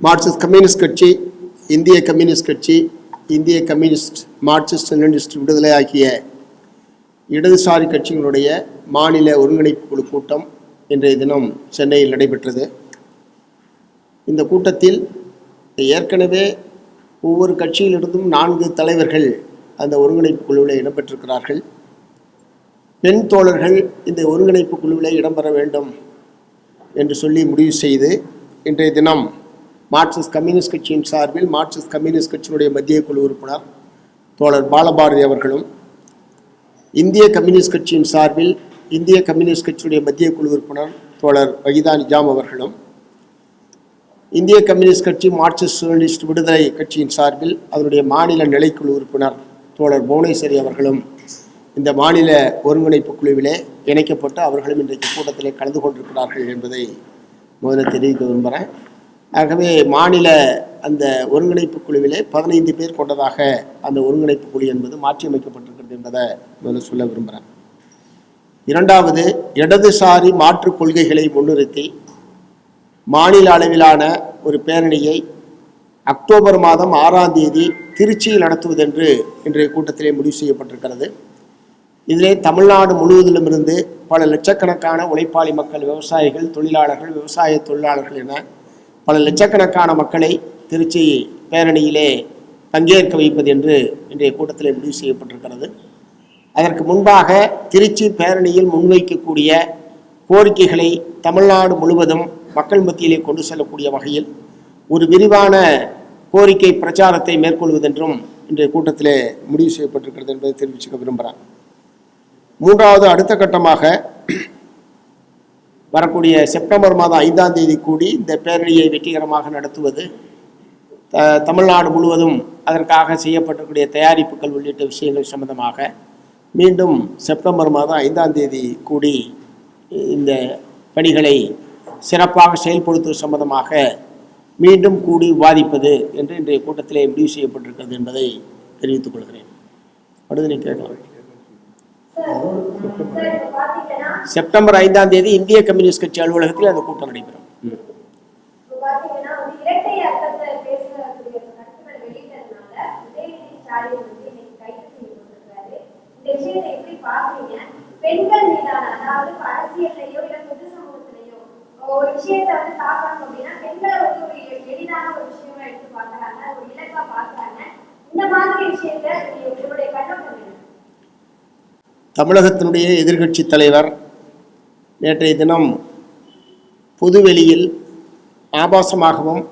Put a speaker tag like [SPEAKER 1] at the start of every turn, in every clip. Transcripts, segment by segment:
[SPEAKER 1] Marxist communist கட்சி, இந்திய communist கட்சி, இந்திய கம்யூனிஸ்ட் மார்க்சிஸ்ட் லெனினிஸ்ட் விடுதலை ஆகிய இடதுசாரி கட்சிகளுடைய மாநில ஒருங்கிணைப்பு குழு கூட்டம் இன்றைய தினம் சென்னையில் நடைபெற்றது. இந்த கூட்டத்தில் ஏற்கனவே ஒவ்வொரு கட்சியிலிருந்தும் 4 தலைவர்கள் அந்த ஒருங்கிணைப்பு குழுவில் இடம்பெற்றிருக்கிறார்கள். பெண் தோழர்கள் இந்த ஒருங்கிணைப்பு குழுவில் இடம்பெற வேண்டும் என்று சொல்லி முடிவு செய்து இன்றைய தினம் மார்க்சிஸ்ட் கம்யூனிஸ்ட் கட்சியின் சார்பில் மார்க்சிஸ்ட் கம்யூனிஸ்ட் கட்சியினுடைய மத்திய குழு உறுப்பினர் தோழர் பாலபாரதி அவர்களும், இந்திய கம்யூனிஸ்ட் கட்சியின் சார்பில் இந்திய கம்யூனிஸ்ட் கட்சியுடைய மத்திய குழு உறுப்பினர் தோழர் வஹீதா நிஜாம் அவர்களும், இந்திய கம்யூனிஸ்ட் கட்சி மார்க்சிஸ்ட் லெனினிஸ்ட் விடுதலை கட்சியின் சார்பில் அதனுடைய மாநில நிலைக்குழு உறுப்பினர் தோழர் புவனேஸ்வரி அவர்களும் இந்த மாநில ஒருங்கிணைப்பு குழுவிலே இணைக்கப்பட்டு அவர்களும் இன்றைக்கு கூட்டத்திலே கலந்து கொண்டிருக்கிறார்கள் என்பதை முதல்ல தெரிவிக்க விரும்புகிறேன். ஆகவே மாநில அந்த ஒருங்கிணைப்பு குழுவிலே 15 பேர் கொண்டதாக அந்த ஒருங்கிணைப்பு குழு என்பது மாற்றியமைக்கப்பட்டிருக்கிறது என்பதை முதல்ல சொல்ல விரும்புகிறேன். இரண்டாவது, இடதுசாரி மாற்றுக் கொள்கைகளை முன்னிறுத்தி மாநில அளவிலான ஒரு பேரணியை அக்டோபர் மாதம் 6ஆம் தேதி திருச்சியில் நடத்துவதென்று இன்றைய கூட்டத்திலே முடிவு செய்யப்பட்டிருக்கிறது. இதிலே தமிழ்நாடு முழுவதிலும் இருந்து பல லட்சக்கணக்கான உழைப்பாளி மக்கள், விவசாயிகள், தொழிலாளர்கள், விவசாய தொழிலாளர்கள் என பல லட்சக்கணக்கான மக்களை திருச்சி பேரணியிலே பங்கேற்க வைப்பது என்று இன்றைய கூட்டத்திலே முடிவு செய்யப்பட்டிருக்கிறது. அதற்கு முன்பாக திருச்சி பேரணியில் முன்வைக்கக்கூடிய கோரிக்கைகளை தமிழ்நாடு முழுவதும் மக்கள் மத்தியிலே கொண்டு செல்லக்கூடிய வகையில் ஒரு விரிவான கோரிக்கை பிரச்சாரத்தை மேற்கொள்வதென்றும் இன்றைய கூட்டத்திலே முடிவு செய்யப்பட்டிருக்கிறது என்பதை தெரிவிச்சுக்க விரும்புகிறேன். மூன்றாவது, அடுத்த கட்டமாக வரக்கூடிய செப்டம்பர் மாதம் 5ஆம் தேதி கூடி இந்த பேரணியை வெற்றிகரமாக நடத்துவது, தமிழ்நாடு முழுவதும் அதற்காக செய்யப்பட்டிருக்கூடிய தயாரிப்புகள் உள்ளிட்ட விஷயங்கள் சம்பந்தமாக மீண்டும் செப்டம்பர் மாதம் 5ஆம் தேதி கூடி இந்த பணிகளை சிறப்பாக செயல்படுத்துவது சம்பந்தமாக மீண்டும் கூடி விவாதிப்பது என்று இன்றைய கூட்டத்திலே முடிவு செய்யப்பட்டிருக்கிறது என்பதை தெரிவித்துக் கொள்கிறேன். அடுத்து நீ கேட்கலாம். செப்டம்பர் 5ஆம் தேதி இந்திய கம்யூனிஸ்ட் கட்சி அலுவலகத்தில் அந்த கூட்டம் நடைபெறும்.
[SPEAKER 2] பெண்கள் மீதான, அதாவது அரசியலையோ இல்ல பொது சமூகத்திலேயோ ஒரு விஷயத்தை பார்க்கணும் அப்படின்னா பெண்களை ஒரு எளிதான ஒரு விஷயமா எடுத்து பார்க்கறாங்க, ஒரு இலக்கா பார்க்கறாங்க. இந்த மாதிரி விஷயத்தை உங்களுடைய கண்ணோட்டம் என்ன?
[SPEAKER 1] தமிழகத்தினுடைய எதிர்கட்சி தலைவர் நேற்றைய தினம் பொதுவெளியில் ஆபாசமாகவும்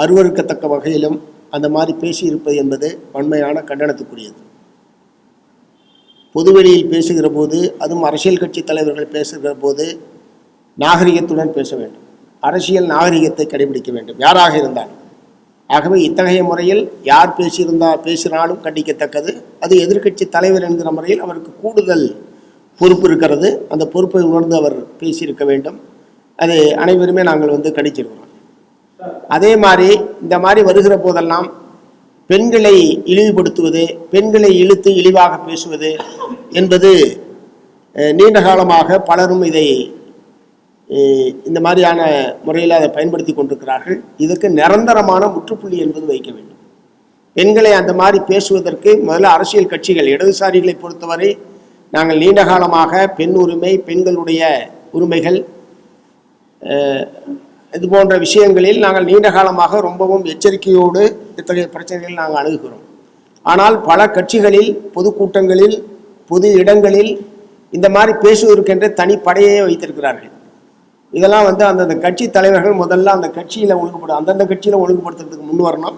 [SPEAKER 1] அருவருக்கத்தக்க வகையிலும் அந்த மாதிரி பேசியிருப்பது என்பது வன்மையான கண்டனத்துக்குரியது. பொதுவெளியில் பேசுகிற போது, அதுவும் அரசியல் கட்சி தலைவர்கள் பேசுகிற போது நாகரிகத்துடன் பேச வேண்டும், அரசியல் நாகரிகத்தை கடைபிடிக்க வேண்டும், யாராக இருந்தாலும். ஆகவே இத்தகைய முறையில் யார் பேசினாலும் கண்டிக்கத்தக்கது. அது எதிர்க்கட்சி தலைவர் என்கிற முறையில் அவருக்கு கூடுதல் பொறுப்பு இருக்கிறது. அந்த பொறுப்பை உணர்ந்து அவர் பேசியிருக்க வேண்டும். அது அனைவருமே நாங்கள் கண்டிச்சிருக்கிறோம். அதே மாதிரி இந்த மாதிரி வருகிற போதெல்லாம் பெண்களை இழிவுபடுத்துவது, பெண்களை இழுத்து இழிவாக பேசுவது என்பது நீண்ட காலமாக பலரும் இதை இந்த மாதிரியான முறையில் அதை பயன்படுத்தி கொண்டிருக்கிறார்கள். இதுக்கு நிரந்தரமான முற்றுப்புள்ளி என்பது வைக்க வேண்டும். பெண்களை அந்த மாதிரி பேசுவதற்கு முதல்ல அரசியல் கட்சிகள், இடதுசாரிகளை பொறுத்தவரை நாங்கள் நீண்ட காலமாக பெண் உரிமை, பெண்களுடைய உரிமைகள், இது போன்ற விஷயங்களில் நாங்கள் நீண்ட காலமாக ரொம்பவும் எச்சரிக்கையோடு இத்தகைய பிரச்சனைகள் நாங்கள் அணுகுகிறோம். ஆனால் பல கட்சிகளில், பொதுக்கூட்டங்களில், பொது இடங்களில் இந்த மாதிரி பேசுவதற்கென்று தனிப்படையே வைத்திருக்கிறார்கள். இதெல்லாம் அந்தந்த கட்சி தலைவர்கள் முதல்ல அந்த கட்சியில் அந்தந்த கட்சியில் ஒழுங்குபடுத்துறதுக்கு முன் வரணும்.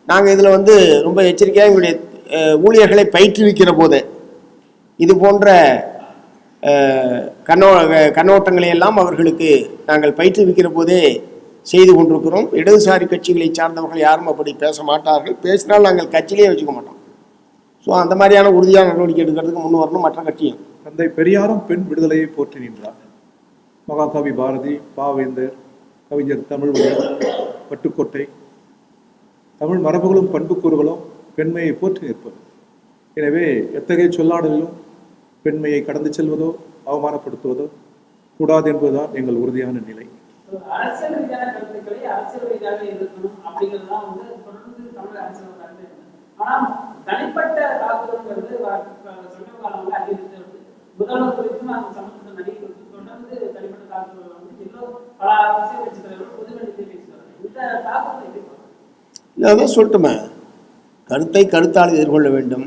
[SPEAKER 1] நாங்கள் இதில் ரொம்ப எச்சரிக்கையாக எங்களுடைய ஊழியர்களை பயிற்றுவிக்கிற போது இது போன்ற கண்ணோட்டங்களை எல்லாம் அவர்களுக்கு நாங்கள் பயிற்றுவிக்கிற போதே செய்து கொண்டிருக்கிறோம். இடதுசாரி கட்சிகளை சார்ந்தவர்கள் யாரும் அப்படி பேச மாட்டார்கள். பேசினால் நாங்கள் கட்சியிலே வச்சுக்க மாட்டோம். ஸோ அந்த மாதிரியான உறுதியான நடவடிக்கை எடுக்கிறதுக்கு முன் வரணும் மற்ற கட்சியும்.
[SPEAKER 3] தந்தை பெரியாரும் பெண் விடுதலையை போற்றி நின்றார். மகாகவி பாரதி, பாவேந்தர், கவிஞர் தமிழ்மொழி, பட்டுக்கோட்டை, தமிழ் மரபுகளும் பண்புக்கூறுகளும் பெண்மையை போற்றி நிற்பது. எனவே எத்தகைய சொல்லாடலிலும் பெண்மையை கடந்து செல்வதோ அவமானப்படுத்துவதோ கூடாது என்பதுதான் எங்கள் உறுதியான நிலை.
[SPEAKER 4] அரசியல் ரீதியான கருத்துக்களை அரசியல் ரீதியாக எதிர்க்கணும் அப்படிங்கிறதுதான் வந்து தொடர்ந்து தமிழக அரசியல் கருத்து. ஆனா தனிப்பட்ட தாக்குதல்ங்கிறது சமீபகாலமாக அதிகரித்து வருது. முதல்வர் குறித்தும் அந்த சமூகத்தில் நடிகை குறித்து தொடர்ந்து தனிப்பட்ட தாக்குதல் வந்து இன்னும் பல அரசியல் கட்சி தலைவர்கள் பொதுவெளியிலே பேசுகிறாங்க. இந்த தாக்குதல் எப்படி பார்க்கணும்?
[SPEAKER 1] அதான் சொல்லட்டுமே, கருத்தை கருத்தால் எதிர்கொள்ள வேண்டும்.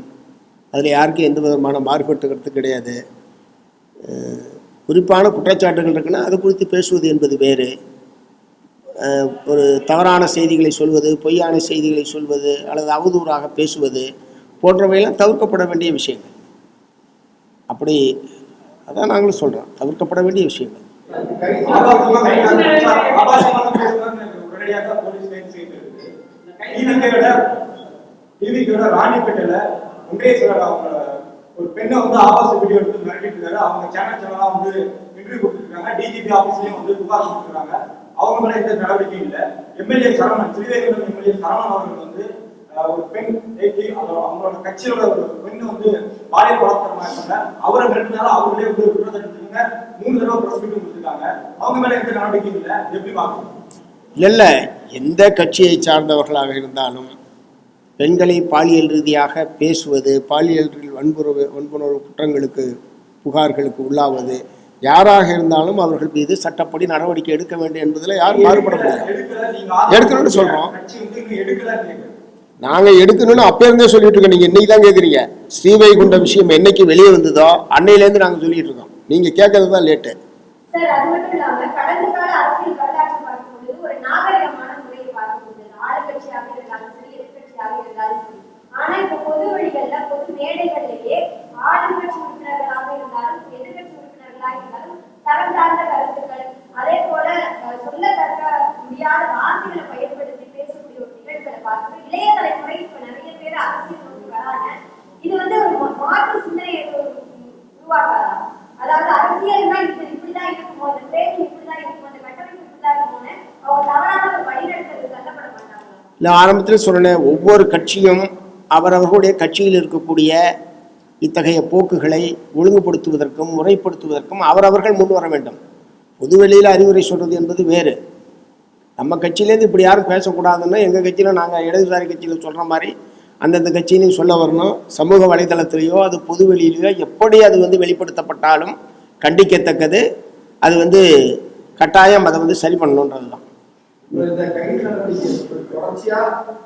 [SPEAKER 1] அதில் யாருக்கும் எந்த விதமான மாறுபட்ட கருத்து கிடையாது. குறிப்பான குற்றச்சாட்டுகள் இருக்குன்னா அது குறித்து பேசுவது என்பது வேறு. ஒரு தவறான செய்திகளை சொல்வது, பொய்யான செய்திகளை சொல்வது அல்லது அவதூறாக பேசுவது போன்றவையெல்லாம் தவிர்க்கப்பட வேண்டிய விஷயங்கள். அப்படி அதான் நாங்களும் சொல்கிறோம், தவிர்க்கப்பட வேண்டிய விஷயங்கள்.
[SPEAKER 5] ராணிப்பேட்டையில ஒன்றிய செயலர் அவங்க ஒரு பெண்ணை வந்து ஆபாச வீடியோ எடுத்து மிரட்டிட்டு இருக்காரு. அவங்க சேனல் வந்து இன்டர்வியூ கொடுத்துருக்காங்க. டிஜிபி ஆபீஸ்லயும் வந்து புகார் கொடுத்துருக்காங்க. அவங்க மேல எந்த நடவடிக்கையும் இல்லை. எம்எல்ஏ சரவணன், ஸ்ரீவேகுண்டம் எம்எல்ஏ சரவணன் அவர்கள் வந்து ஒரு பெண் ஏற்றி அவங்களோட கட்சியோட ஒரு பெண்ணு வந்து பாலியல் பலாத்காரமா இருக்காங்க. அவரை மிரட்டினாலும் அவங்களே வந்து குற்றத்தை எடுத்துருக்காங்க. 3 தடவை ப்ரெஸ் கொடுத்துருக்காங்க. அவங்க மேல எந்த நடவடிக்கையும் இல்லை. எப்படி பார்க்கணும்?
[SPEAKER 1] இல்லை, எந்த கட்சியை சார்ந்தவர்களாக இருந்தாலும் பெண்களை பாலியல் ரீதியாக பேசுவது, பாலியல் வன்புணர்வு குற்றங்களுக்கு புகார்களுக்கு உள்ளாவது யாராக இருந்தாலும் அவர்கள் மீது சட்டப்படி நடவடிக்கை எடுக்க வேண்டும் என்பதில் யாரும் மாறுபட முடியாது. எடுக்கணும்னு சொல்கிறோம். நாங்கள் எடுக்கணும்னு அப்போ இருந்தே சொல்லிட்டு இருக்கோம். நீங்கள் இன்னைக்கு தான் கேட்குறீங்க. ஸ்ரீவைகுண்ட விஷயம் என்னைக்கு வெளியே வந்ததோ அன்னையிலேருந்து நாங்கள் சொல்லிட்டு இருக்கோம். நீங்கள் கேட்கறது தான் லேட்டு.
[SPEAKER 2] சார், அது மட்டும் இல்லாம கடந்த கால அரசியல் வரலாற்று பார்க்கும்போது ஒரு நாகரிகமான முறையை பார்க்கும்போது ஆளுங்கட்சியாக இருந்தாலும் சரி, எதிர்கட்சியாக இருந்தாலும் சரி. ஆனா இப்ப பொது வழிகள்ல, பொது மேடைகள்லயே ஆளுங்கட்சி உறுப்பினர்களாக இருந்தாலும் எதிர்கட்சி உறுப்பினர்களாக இருந்தாலும் தரம் சார்ந்த கருத்துக்கள், அதே போல சொல்லத்தக்க முடியாத வார்த்தைகளை பயன்படுத்தி பேசக்கூடிய ஒரு நிகழ்வுகளை பார்த்து இளைய தலைமுறை இப்ப நிறைய பேர் அரசியல் நோக்கி வராங்க. இது வந்து ஒரு மாற்று சிந்தனையை உருவாக்காதா? அதாவது அரசியல்னா இப்படிதான் இருக்குமோ, அந்த பிரேமிங் இப்படிதான் இருக்குமோ, அந்த கட்டமைப்பு இப்படிதான் இருக்குமோன்னு அவங்க தவறான ஒரு வழிநடத்துறது தள்ளப்பட மாட்டாங்களா?
[SPEAKER 1] இல்லை, ஆரம்பத்தில் சொன்னேன், ஒவ்வொரு கட்சியும் அவரவர்களுடைய கட்சியில் இருக்கக்கூடிய இத்தகைய போக்குகளை ஒழுங்குபடுத்துவதற்கும் முறைப்படுத்துவதற்கும் அவரவர்கள் முன் வர வேண்டும். பொதுவெளியில் அறிவுரை சொல்வது என்பது வேறு. நம்ம கட்சியிலேருந்து இப்படி யாரும் பேசக்கூடாதுன்னா எங்கள் கட்சியில் நாங்கள் இடதுசாரி கட்சியில் சொல்கிற மாதிரி அந்தந்த கட்சியிலையும் சொல்ல வரணும். சமூக வலைதளத்திலேயோ அது பொதுவெளியிலையோ எப்படி அது வந்து வெளிப்படுத்தப்பட்டாலும் கண்டிக்கத்தக்கது. அது வந்து கட்டாயம் அதை வந்து சரி பண்ணணுன்றது தான்.
[SPEAKER 6] இந்த கைது நடவடிக்கை தொடர்ச்சியா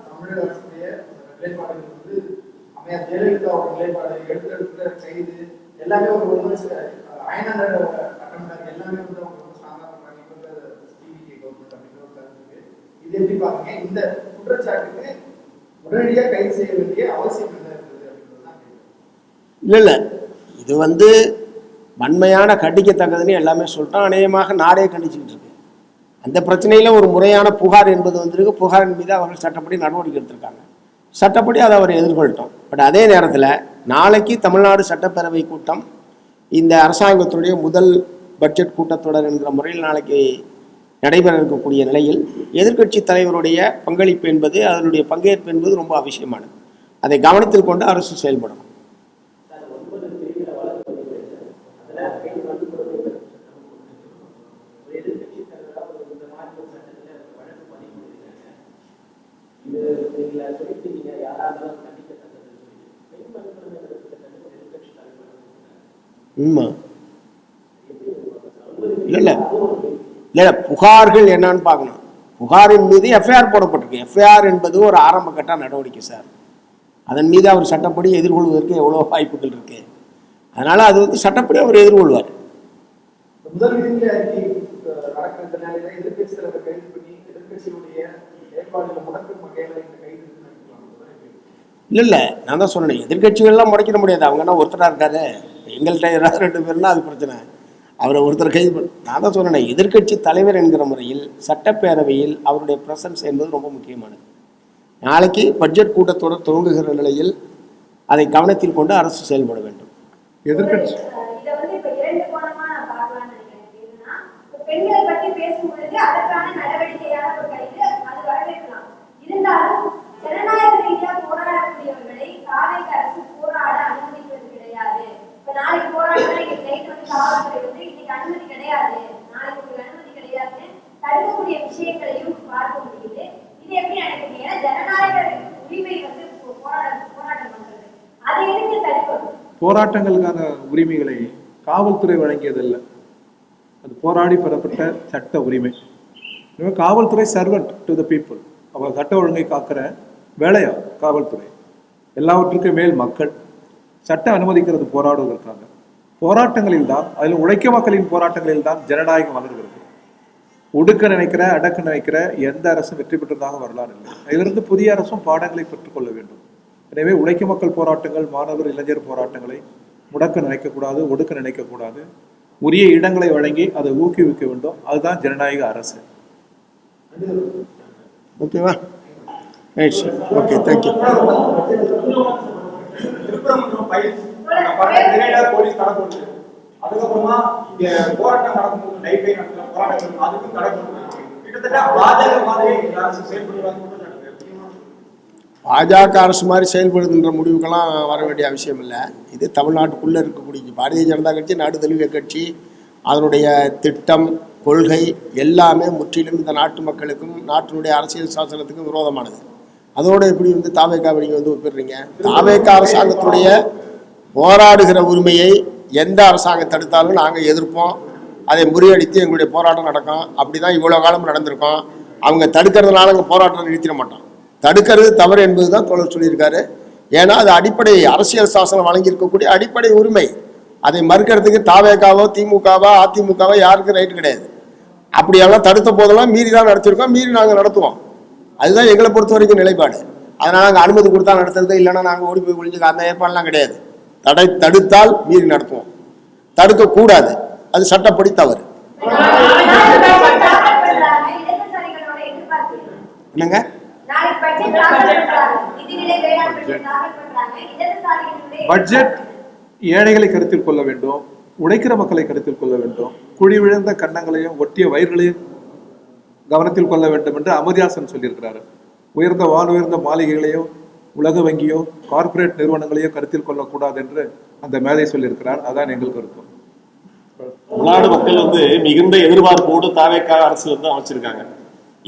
[SPEAKER 6] தமிழக அரசுடைய நிலைப்பாடுகள் வந்து அம்மையார் ஜெயலலிதாவோட நிலைப்பாடு, எடுத்த கைது எல்லாமே ஒரு அயனந்தர் கட்டணம் எல்லாமே வந்து அவங்க வந்து ஸ்ட்ராங்கா பண்றாங்க. இப்போ டிவிகே கவர்மெண்ட் அப்படின்ற ஒரு கருத்து இருக்கு. இது எப்படி பாருங்க? இந்த குற்றச்சாட்டுக்கு உடனடியாக கைது செய்ய வேண்டிய அவசியம் என்ன இருக்குது அப்படின்றதுதான்.
[SPEAKER 1] இல்லை, இது வந்து வன்மையான கண்டிக்கத்தக்கதுன்னு எல்லாமே சொல்லிட்டோம். அநேகமாக நாடே கண்டிச்சுக்கிட்டு இருக்கு. அந்த பிரச்சனையில் ஒரு முறையான புகார் என்பது வந்திருக்கு. புகாரின் மீது அவர்கள் சட்டப்படி நடவடிக்கை எடுத்திருக்காங்க. சட்டப்படி அதை அவர் எதிர்கொள்ளட்டும். பட் அதே நேரத்தில் நாளைக்கு தமிழ்நாடு சட்டப்பேரவை கூட்டம் இந்த அரசாங்கத்துடைய முதல் பட்ஜெட் கூட்டத்தொடர் என்கிற முறையில் நாளைக்கு நடைபெற இருக்கக்கூடிய நிலையில் எதிர்க்கட்சி தலைவருடைய பங்களிப்பு என்பது, அதனுடைய பங்கேற்பு என்பது ரொம்ப அவசியமானது. அதை கவனத்தில் கொண்டு அரசு செயல்படும். இல்லை, புகார்கள் என்னன்னு பார்க்கணும். புகாரின் மீது எஃப்ஐஆர் போடப்பட்டிருக்கு. எஃப்ஐஆர் என்பது ஒரு ஆரம்ப கட்ட நடவடிக்கை சார். அதன் மீது அவர் சட்டப்படி எதிர்கொள்வதற்கு எவ்வளோ வாய்ப்புகள் இருக்கு. அதனால அது வந்து சட்டப்படி அவர் எதிர்கொள்வார்.
[SPEAKER 6] முதல் விதிமுறை அறிக்கை நடக்கிற நிலையில எதிர்கட்சி தலைவர் கைது பண்ணி எதிர்கட்சியுடைய ஏற்பாடுகளை முடக்கும் வகையில இந்த கைது
[SPEAKER 1] இல்லை, நான் தான் சொன்னேன், எதிர்கட்சிகள்லாம் முடைக்கிட முடியாது. அவங்கன்னா ஒருத்தராக இருக்காரு. எங்கள்கிட்ட யாராவது 2 பேர்னா அது பிரச்சனை. அவரை ஒருத்தர் கைது பண்ண, நான் தான் சொன்னேன், எதிர்கட்சி தலைவர் என்கிற முறையில் சட்டப்பேரவையில் அவருடைய பிரசன்ஸ் என்பது ரொம்ப முக்கியமானது. நாளைக்கு பட்ஜெட் கூட்டத்தொடர் துவங்குகிற நிலையில் அதை கவனத்தில் கொண்டு அரசு செயல்பட வேண்டும்.
[SPEAKER 3] எதிர்கட்சி
[SPEAKER 2] இதை வந்து இப்ப 2 கோணமா நான் பார்க்கலாம்னு நினைக்கிறேன். என்னன்னா, பெண்களை பற்றி பேசும் பொழுது அதற்கான நடவடிக்கையான ஒரு கைது அது வரவேற்கலாம். இருந்தாலும் ஜனநாயக ரீதியா போராடக்கூடியவர்களை காவேரி அரசு போராட அனுமதிப்பது கிடையாது. இப்ப நாளைக்கு போராடுறா இன்னைக்கு நைட் வந்து காவல்துறை வந்து இன்னைக்கு அனுமதி கிடையாது, நாளைக்கு உங்களுக்கு அனுமதி கிடையாதுன்னு
[SPEAKER 3] போராட்டங்களுக்கான உரிமைகளை காவல்துறை வழங்கியதல்ல, அது போராடி பெறப்பட்ட சட்ட உரிமை. காவல்துறை சர்வெண்ட் டு த பீப்புள். அவங்க சட்ட ஒழுங்கை காக்கிற வேலையா காவல்துறை. எல்லாவற்றுக்கும் மேல் மக்கள். சட்டம் அனுமதிக்கிறது போராடுவதற்காக. போராட்டங்களில் தான், அதில் உழைக்க மக்களின் போராட்டங்களில் தான் ஜனநாயகம் வளர்கிறது. ஒடுக்க நினைக்கிற, அடக்க நினைக்கிற எந்த அரசும் வெற்றி பெற்றதாக வரலாறு இல்லை. இதிலிருந்து புதிய அரசும் பாடங்களை பெற்றுக்கொள்ள வேண்டும். எனவே உழைக்க மக்கள் போராட்டங்கள், மாணவர் இளைஞர் போராட்டங்களை முடக்க நினைக்கக்கூடாது, ஒடுக்க நினைக்கக்கூடாது. உரிய இடங்களை வழங்கி அதை ஊக்குவிக்க வேண்டும். அதுதான் ஜனநாயக அரசு.
[SPEAKER 1] ஓகேவா? Right sir. Okay, thank you.
[SPEAKER 5] Villupuram மற்றும் பயிற்சி போலீஸ் தடை போட்டு அதுக்கப்புறமா இங்க போராட்டம் நடக்கும்போது நைட்டை நடக்கிற போராட்டங்கள் அதுக்கும் தடை போட்டு கிட்டத்தட்ட பாஜக மாதிரி அரசு செயல்படுவாங்க.
[SPEAKER 1] பாஜக அரசு மாதிரி செயல்படுதுன்ற முடிவுக்கெல்லாம் வர வேண்டிய அவசியம் இல்லை. இது தமிழ்நாட்டுக்குள்ளே இருக்கக்கூடிய பாரதிய ஜனதா கட்சி, நாடு தழுவிய கட்சி. அதனுடைய திட்டம், கொள்கை எல்லாமே முற்றிலும் இந்த நாட்டு மக்களுக்கும் நாட்டினுடைய அரசியல் சாசனத்துக்கும் விரோதமானது. அதோடு எப்படி தாவேக்காவை நீங்கள் ஒப்பிடுறீங்க? தாவேக்கா அரசாங்கத்துடைய போராடுகிற உரிமையை எந்த அரசாங்கம் தடுத்தாலும் நாங்கள் எதிர்ப்போம். அதை முறியடித்து எங்களுடைய போராட்டம் நடக்கும். அப்படி தான் இவ்வளோ காலம் நடந்திருக்கோம். அவங்க தடுக்கிறதுனால அங்கே போராட்டம் நிறுத்திட மாட்டோம். தடுக்கிறது தவறு என்பது தான் தோழர் சொல்லியிருக்காரு. ஏன்னா அது அடிப்படை அரசியல் சாசனம் வழங்கியிருக்கக்கூடிய அடிப்படை உரிமை. அதை மறுக்கிறதுக்கு தாவேக்காவோ திமுகவோ அதிமுகவோ யாருக்கும் ரைட்டு கிடையாது. அப்படியெல்லாம் தடுத்த போதெல்லாம் மீறி தான் நடத்திருக்கோம், மீறி நாங்கள் நடத்துவோம். அதுதான் எங்களை பொறுத்த வரைக்கும் நிலைப்பாடு. அதனால் நாங்கள் அனுமதி கொடுத்தா நடத்துறது, இல்லைன்னா நாங்கள் ஓடி போய் ஒழிஞ்சுக்க அந்த ஏற்பாடுலாம் கிடையாது. தடுத்தால் மீறி நடத்துவோம், தடுக்கக்கூடாது. அது சட்டப்படி தவறு. என்னங்க?
[SPEAKER 3] பட்ஜெட் ஏழைகளை கருத்தில் கொள்ள வேண்டும், உழைக்கிற மக்களை கருத்தில் கொள்ள வேண்டும், குழி விழுந்த கன்னங்களையும் ஒட்டிய வயிறுகளையும் கவனத்தில் கொள்ள வேண்டும் என்று அமர்யாசன் சொல்லியிருக்கிறாரு. உயர்ந்த வானுயர்ந்த மாளிகைகளையோ, உலக வங்கியோ, கார்ப்பரேட் நிறுவனங்களையோ கருத்தில் கொள்ளக்கூடாது என்று அந்த மேதை சொல்லியிருக்கிறார். அதான் எங்கள் கருத்து.
[SPEAKER 7] தமிழ்நாடு மக்கள் மிகுந்த எதிர்பார்ப்போடு தாவேக்கா அரசு அமைச்சிருக்காங்க.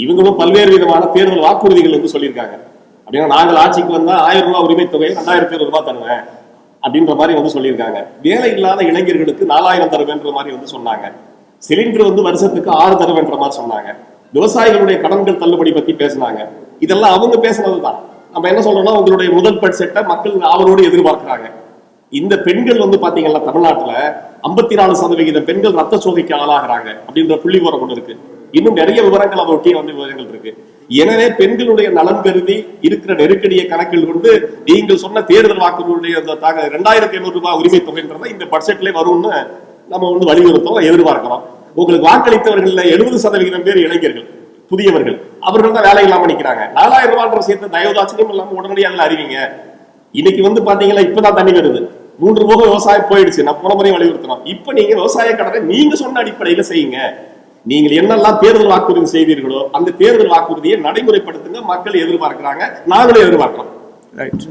[SPEAKER 7] இவங்களும் பல்வேறு விதமான தேர்தல் வாக்குறுதிகள் சொல்லியிருக்காங்க. அப்படின்னா நாங்கள் ஆட்சிக்கு வந்தா 1000 ரூபாய் உரிமை தொகை 2700 ரூபாய் தருவேன் அப்படின்ற மாதிரி சொல்லியிருக்காங்க. வேலை இல்லாத இளைஞர்களுக்கு 4000 தருவேன்ற மாதிரி சொன்னாங்க. சிலிண்டர் வருஷத்துக்கு 6 தருவேன்ற மாதிரி சொன்னாங்க. விவசாயிகளுடைய கடன்கள் தள்ளுபடி பத்தி பேசினாங்க. இதெல்லாம் அவங்க பேசுனதுதான். நம்ம என்ன சொல்றோம்னா, உங்களுடைய முதல் பட்ஜெட்டை மக்கள் அவரோடு எதிர்பார்க்கிறாங்க. இந்த பெண்கள் பாத்தீங்கன்னா தமிழ்நாட்டுல 54% பெண்கள் ரத்த சோகைக்கு ஆளாகிறாங்க அப்படின்ற புள்ளி விவரம் ஒன்று இருக்கு. இன்னும் நிறைய விவரங்கள் அதை ஒட்டிய விவரங்கள் இருக்கு. எனவே பெண்களுடைய நலன் கருதி இருக்கிற நெருக்கடியை கணக்கில் கொண்டு நீங்கள் சொன்ன தேர்தல் வாக்குறுதியுடைய 2500 ரூபாய் உரிமை தொகைன்றத இந்த பட்ஜெட்ல வரும்னு நம்ம வலியுறுத்தோம், எதிர்பார்க்கிறோம். உங்களுக்கு வாக்களித்தவர்கள் 70% பேர் இளைஞர்கள், புதியவர்கள். அவர்கள் தான் வேலை இல்லாம நிக்கிறாங்க. 4000 ரூபாய் சேர்த்து தயவுதாட்சியம் இல்லாம உடனடியாக அதில் அறிவிங்க. இன்னைக்கு பாத்தீங்கன்னா இப்பதான் தண்ணி வருது. 3 போக விவசாயம் போயிடுச்சு. நான் போன முறையும் வலியுறுத்தணும். இப்ப நீங்க விவசாய கடனை நீங்க சொன்ன அடிப்படையில செய்யுங்க. நீங்கள் என்னெல்லாம் தேர்தல் வாக்குறுதி செய்தீர்களோ அந்த தேர்தல் வாக்குறுதியை நடைமுறைப்படுத்துங்க. மக்கள் எதிர்பார்க்கிறாங்க, நாங்களும் எதிர்பார்க்கிறோம்.
[SPEAKER 1] ரைட்.